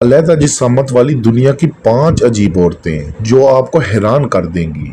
अलैदा जिसामत वाली दुनिया की 5 अजीब औरतें जो आपको हैरान कर देंगी।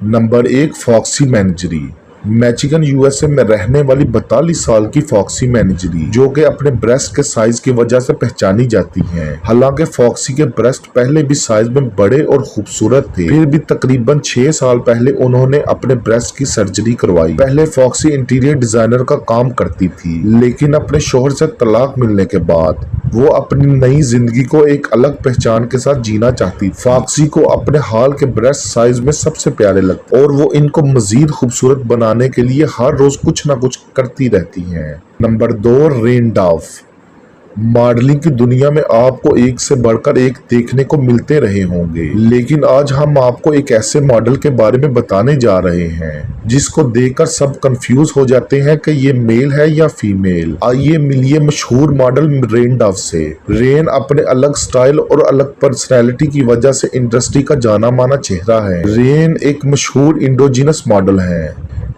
Number 1, Foxy Menagerie. Michigan USA में रहने वाली 42 साल की फॉक्सी मैनेजरी जो कि अपने ब्रेस्ट के साइज की वजह से पहचानी जाती हैं। हालांकि फॉक्सी के ब्रेस्ट पहले भी साइज में बड़े और खूबसूरत थे, फिर भी तकरीबन 6 साल पहले उन्होंने अपने ब्रेस्ट की सर्जरी करवाई। पहले फॉक्सी इंटीरियर डिजाइनर का काम करती थी, लेकिन अपने शोहर से तलाक मिलने के बाद वो अपनी नई जिंदगी को एक अलग पहचान के साथ जीना चाहती। फॉक्सी को अपने हाल के ब्रेस्ट साइज में सबसे प्यारे लगते और वो इनको मजीद खूबसूरत बनाने के लिए हर रोज कुछ ना कुछ करती रहती हैं। Number 2, rain डॉफ। मॉडलिंग की दुनिया में आपको एक से बढ़कर एक देखने को मिलते रहे होंगे, लेकिन आज हम आपको एक ऐसे मॉडल के बारे में बताने जा रहे हैं जिसको देखकर सब कंफ्यूज हो जाते हैं कि ये मेल है या फीमेल। आइए मिलिए मशहूर मॉडल रेन डॉफ से। रेन अपने अलग स्टाइल और अलग पर्सनैलिटी की वजह से इंडस्ट्री का जाना माना चेहरा है। रेन एक मशहूर इंडोजिनस मॉडल है।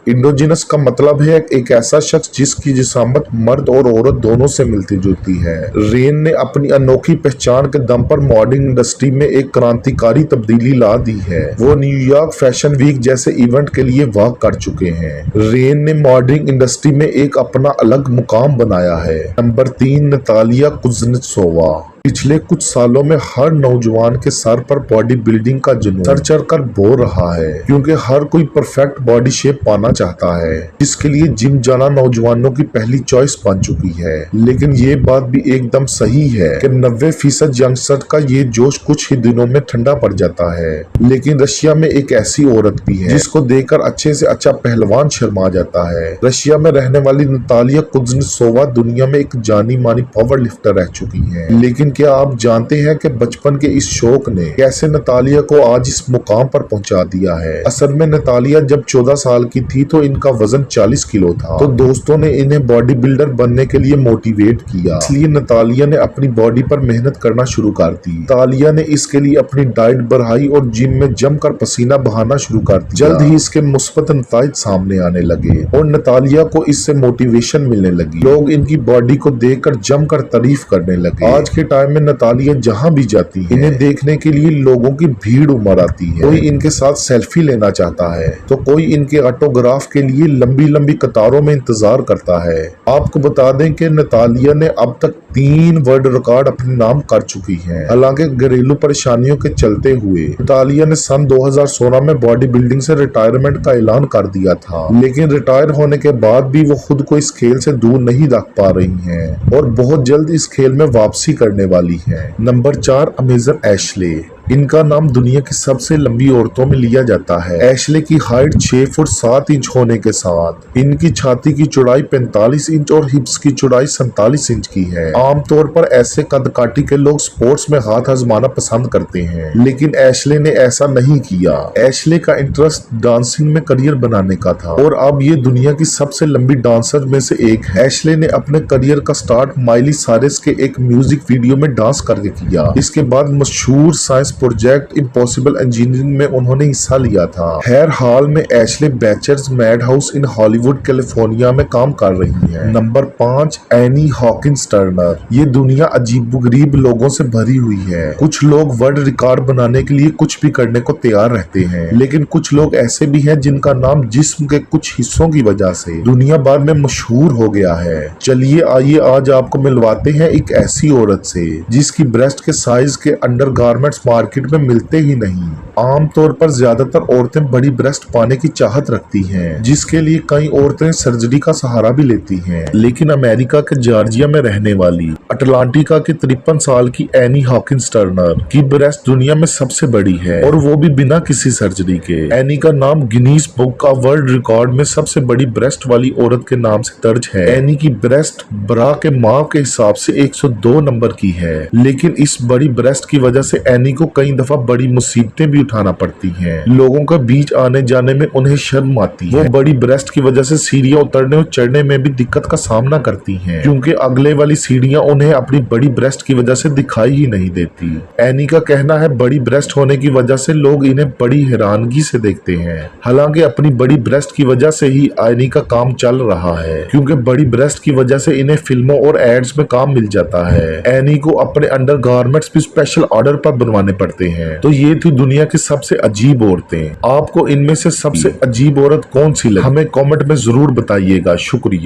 इंडोजिनस का मतलब है एक ऐसा शख्स जिसकी जिसामत मर्द और औरत दोनों से मिलती जुलती है। रेन ने अपनी अनोखी पहचान के दम पर मॉडलिंग इंडस्ट्री में एक क्रांतिकारी तब्दीली ला दी है। वो न्यूयॉर्क फैशन वीक जैसे इवेंट के लिए वॉक कर चुके हैं। रेन ने मॉडलिंग इंडस्ट्री में एक अपना अलग मुकाम बनाया है। Number 3, Natalia Kuznetsova. पिछले कुछ सालों में हर नौजवान के सर पर बॉडी बिल्डिंग का जुनून चढ़ चढ़ कर बो रहा है, क्योंकि हर कोई परफेक्ट बॉडी शेप पाना चाहता है, जिसके लिए जिम जाना नौजवानों की पहली चॉइस बन चुकी है। लेकिन ये बात भी एकदम सही है कि 90% यंगस्टर का ये जोश कुछ ही दिनों में ठंडा पड़ जाता है। लेकिन रशिया में एक ऐसी औरत भी है जिसको देखकर अच्छे से अच्छा पहलवान शर्मा जाता है। रशिया में रहने वाली नतालिया कुज़नेत्सोवा दुनिया में एक जानी मानी पावर लिफ्टर रह चुकी है। लेकिन क्या आप जानते हैं कि बचपन के इस शौक ने कैसे नतालिया को आज इस मुकाम पर पहुंचा दिया है? असल में नतालिया जब 14 साल की थी तो इनका वजन 40 किलो था, तो दोस्तों ने इन्हें बॉडी बिल्डर बनने के लिए मोटिवेट किया, इसलिए नतालिया ने अपनी बॉडी पर मेहनत करना शुरू कर दी। नतालिया ने इसके लिए अपनी डाइट बढ़ाई और जिम में जमकर पसीना बहाना शुरू कर दिया। जल्द ही इसके मुस्बत नताइज सामने आने लगे और नतालिया को इससे मोटिवेशन मिलने लगी। लोग इनकी बॉडी को देखकर जमकर तारीफ करने लगे। आज के टाइम में नतालिया जहां भी जाती है, इन्हें देखने के लिए लोगों की भीड़ उमड़ आती है। कोई इनके साथ सेल्फी लेना चाहता है तो कोई इनके ऑटोग्राफ के लिए लंबी लंबी कतारों में इंतजार करता है। आपको बता दें कि नतालिया ने अब तक 3 वर्ल्ड रिकॉर्ड अपने नाम कर चुकी हैं। हालांकि घरेलू परेशानियों के चलते हुए नतालिया ने सन 2016 में बॉडी बिल्डिंग से रिटायरमेंट का ऐलान कर दिया था, लेकिन रिटायर होने के बाद भी वो खुद को इस खेल से दूर नहीं रख पा रही हैं और बहुत जल्द इस खेल में वापसी करने वाली है। Number 4, Amazon Ashley. इनका नाम दुनिया की सबसे लंबी औरतों में लिया जाता है। एशले की हाइट 6 फुट 7 इंच होने के साथ इनकी छाती की चौड़ाई 45 इंच और हिप्स की चौड़ाई 47 इंच की है। आमतौर पर ऐसे कदकाठी के लोग स्पोर्ट्स में हाथ आजमाना पसंद करते हैं, लेकिन एशले ने ऐसा नहीं किया। एशले का इंटरेस्ट डांसिंग में करियर बनाने का था और अब ये दुनिया की सबसे लंबी डांसर में से एक है। एशले ने अपने करियर का स्टार्ट माइली साइरस के एक म्यूजिक वीडियो में डांस करके किया। इसके बाद मशहूर साइंस प्रोजेक्ट इम्पॉसिबल इंजीनियरिंग में उन्होंने हिस्सा लिया था। खैर हाल में Ashley bachelors mad house in Hollywood California में काम कर रही है। Number 5, Annie Hawkins Turner. ये दुनिया अजीबोगरीब लोगों से भरी हुई है। कुछ लोग वर्ल्ड रिकॉर्ड बनाने के लिए कुछ भी करने को तैयार रहते हैं, लेकिन कुछ लोग ऐसे भी हैं जिनका नाम जिस्म के कुछ हिस्सों की वजह से दुनिया भर में मशहूर हो गया है। चलिए आइए आज आपको मिलवाते हैं एक ऐसी औरत से जिसकी ब्रेस्ट के साइज के अंडरगारमेंट्स मार्केट में मिलते ही नहीं। आमतौर पर ज्यादातर औरतें बड़ी ब्रेस्ट पाने की चाहत रखती हैं, जिसके लिए कई औरतें सर्जरी का सहारा भी लेती हैं। लेकिन अमेरिका के जॉर्जिया में रहने वाली अटलांटिका की 53 साल की एनी हॉकिंस टर्नर की ब्रेस्ट दुनिया में सबसे बड़ी है, और वो भी बिना किसी सर्जरी के। एनी का नाम गिनीज बुक का वर्ल्ड रिकॉर्ड में सबसे बड़ी ब्रेस्ट वाली औरत के नाम से दर्ज है। एनी की ब्रेस्ट ब्रा के माप के हिसाब से 102 नंबर की है, लेकिन इस बड़ी ब्रेस्ट की वजह से एनी को कई दफा बड़ी मुसीबतें भी उठाना पड़ती हैं। लोगों के बीच आने जाने में उन्हें शर्म आती है। वो बड़ी ब्रेस्ट की वजह से सीढ़ियां उतरने और चढ़ने में भी दिक्कत का सामना करती हैं, क्योंकि अगले वाली सीढ़ियां उन्हें अपनी बड़ी ब्रेस्ट की वजह से दिखाई ही नहीं देती। एनी का कहना है बड़ी ब्रेस्ट होने की वजह से लोग इन्हें बड़ी हैरानगी से देखते हैं। हालांकि अपनी बड़ी ब्रेस्ट की वजह से ही एनी का काम चल रहा है, क्योंकि बड़ी ब्रेस्ट की वजह से इन्हें फिल्मों और एड्स में काम मिल जाता है। एनी को अपने अंडर गारमेंट्स भी स्पेशल ऑर्डर पर बनवाने पड़ते हैं। तो ये थी दुनिया की सबसे अजीब औरतें। आपको इनमें से सबसे अजीब औरत कौन सी लगी, हमें कमेंट में जरूर बताइएगा। शुक्रिया।